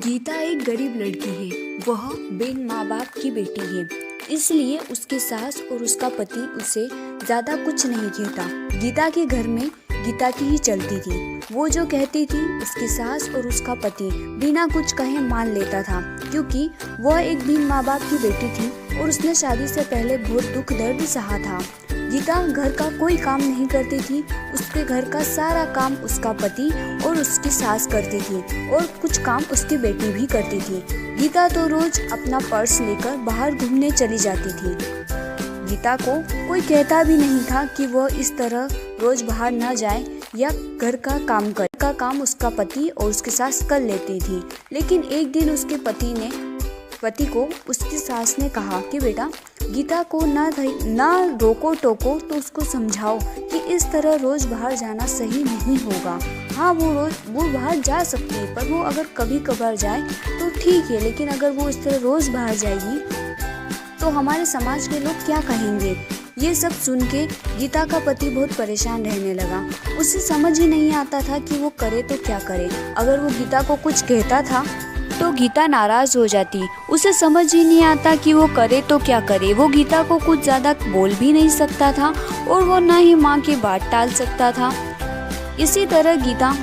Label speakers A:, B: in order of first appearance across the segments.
A: गीता एक गरीब लड़की है। वह बिन माँ बाप की बेटी है, इसलिए उसकी सास और उसका पति उसे ज्यादा कुछ नहीं कहता। गीता के घर में गीता की ही चलती थी। वो जो कहती थी उसकी सास और उसका पति बिना कुछ कहे मान लेता था, क्योंकि वह एक बिन माँ बाप की बेटी थी और उसने शादी से पहले बहुत दुख दर्द सहा था। गीता घर का कोई काम नहीं करती थी। उसके घर का सारा काम उसका पति और उसकी सास करती थी और कुछ काम उसकी बेटी भी करती थी। गीता तो रोज अपना पर्स लेकर बाहर घूमने चली जाती थी। गीता को कोई कहता भी नहीं था कि वह इस तरह रोज बाहर न जाए या घर का काम करे। का काम उसका पति और उसकी सास कर लेती थी। लेकिन एक दिन उसके पति को उसकी सास ने कहा कि बेटा, गीता को ना रोको टोको तो उसको समझाओ कि इस तरह रोज बाहर जाना सही नहीं होगा। हाँ, वो बाहर जा सकती है, पर वो अगर कभी कभार जाए तो ठीक है, लेकिन अगर वो इस तरह रोज बाहर जाएगी तो हमारे समाज के लोग क्या कहेंगे। ये सब सुन के गीता का पति बहुत परेशान रहने लगा। उसे समझ ही नहीं आता था कि वो करे तो क्या करे। अगर वो गीता को कुछ कहता था तो गीता नाराज हो जाती। उसे समझ ही नहीं आता कि वो करे तो क्या करे। वो गीता को कुछ ज्यादा बोल भी नहीं सकता था और वो ना ही माँ की बात टाल सकता था। इसी तरह गीता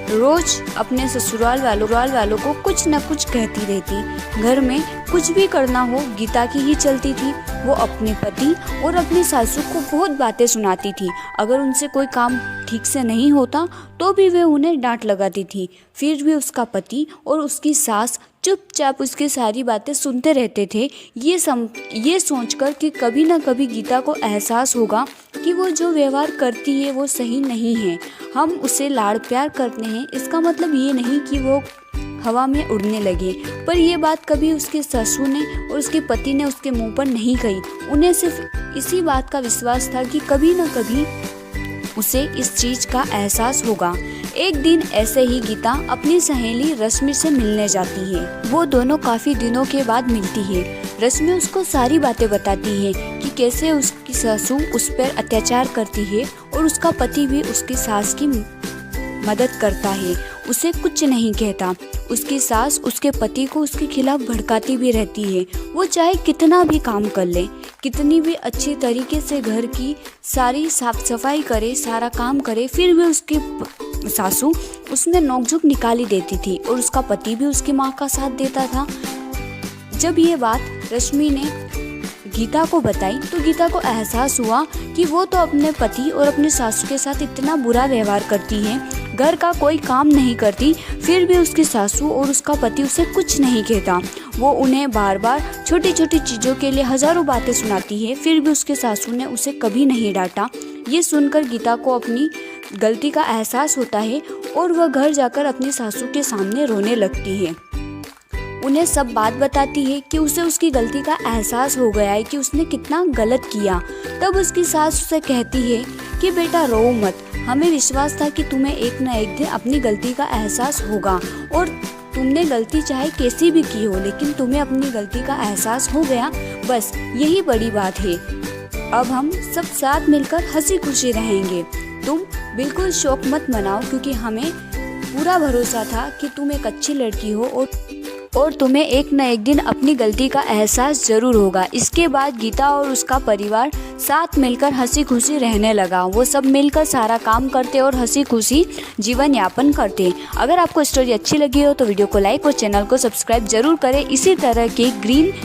A: रोज अपने ससुराल वालों को कुछ न कुछ कहती रहती। घर में कुछ भी करना हो गीता की ही चलती थी। वो अपने पति और अपनी सासू को बहुत बातें सुनाती थी। अगर उनसे कोई काम ठीक से नहीं होता तो भी वे उन्हें डांट लगाती थी। फिर भी उसका पति और उसकी सास चुपचाप उसकी सारी बातें सुनते रहते थे, ये सोचकर कि कभी न कभी गीता को एहसास होगा कि वो जो व्यवहार करती है वो सही नहीं है। हम उसे लाड़ प्यार करते हैं, इसका मतलब ये नहीं कि वो हवा में उड़ने लगे। पर यह बात कभी उसके ससुर ने और उसके पति ने उसके मुंह पर नहीं कही। उन्हें सिर्फ इसी बात का विश्वास था कि कभी न कभी उसे इस चीज का एहसास होगा। एक दिन ऐसे ही गीता अपनी सहेली रश्मि से मिलने जाती है। वो दोनों काफी दिनों के बाद मिलती है। रश्मि उसको सारी बातें बताती है कि कैसे उसकी सासू उस पर अत्याचार करती है और उसका पति भी उसकी सास की मदद करता है, उसे कुछ नहीं कहता। उसकी सास उसके पति को उसके खिलाफ भड़काती भी रहती है। वो चाहे कितना भी काम कर ले, कितनी भी अच्छी तरीके से घर की सारी साफ सफाई करे, सारा काम करे, फिर भी उसकी सासू उसमें नोकझोंक निकाली देती थी और उसका पति भी उसकी माँ का साथ देता था। जब ये बात रश्मि ने गीता को बताई तो गीता को एहसास हुआ कि वो तो अपने पति और अपने सासू के साथ इतना बुरा व्यवहार करती है, घर का कोई काम नहीं करती, फिर भी उसकी सासू और उसका पति उसे कुछ नहीं कहता। वो उन्हें बार बार छोटी छोटी चीज़ों के लिए हजारों बातें सुनाती है, फिर भी उसके सासू ने उसे कभी नहीं डांटा। ये सुनकर गीता को अपनी गलती का एहसास होता है और वह घर जाकर अपनी सासू के सामने रोने लगती है। उन्हें सब बात बताती है कि उसे उसकी गलती का एहसास हो गया है कि उसने कितना गलत किया। तब उसकी सास उसे कहती है कि बेटा रो मत, हमें विश्वास था कि तुम्हें एक न एक दिन अपनी गलती का एहसास होगा और तुमने गलती चाहे कैसी भी की हो, लेकिन तुम्हें अपनी गलती का एहसास हो गया, बस यही बड़ी बात है। अब हम सब साथ मिलकर हंसी खुशी रहेंगे। तुम बिल्कुल शौक मत मनाओ, क्योंकि हमें पूरा भरोसा था कि तुम एक अच्छी लड़की हो और तुम्हें एक न एक दिन अपनी गलती का एहसास जरूर होगा। इसके बाद गीता और उसका परिवार साथ मिलकर हंसी खुशी रहने लगा। वो सब मिलकर सारा काम करते और हंसी खुशी जीवन यापन करते। अगर आपको स्टोरी अच्छी लगी हो तो वीडियो को लाइक और चैनल को सब्सक्राइब जरूर करें। इसी तरह के ग्रीन